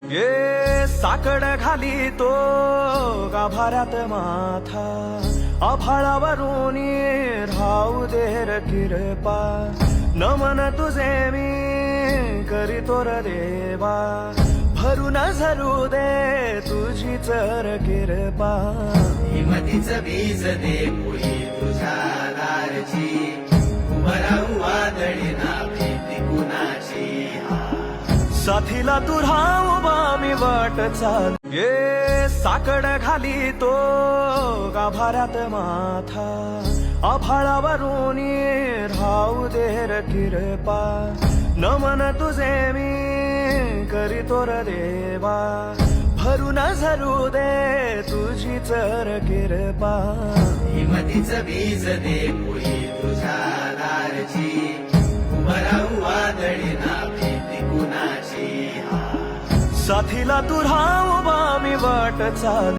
ये साकड घाली तो गाभाऱ्यात माथा, आभाळावरून राहू देर किरपा, नमन तुझे मी करीतो र देवा, भरून झरू दे तुझी चर किरपा. हिमतीच बीज दे पोई तुझ्या दारची, उभं राहू वादळी ना भीती कुणाची. साथीला तू उभा मी वाट चाल. ये साकड घाली तो गाभाऱ्यात माथा, आभाळावरून राहू देर किरपा, नमन तुझे मी करीतो र देवा, भरून झरू दे तुझी चर किरपा. हिमतीच बीज दे पोई तुझ्या दारची, उभं राहू वादळी ना भीती कुणाची. साथीला तू उभा मी वाट चाल.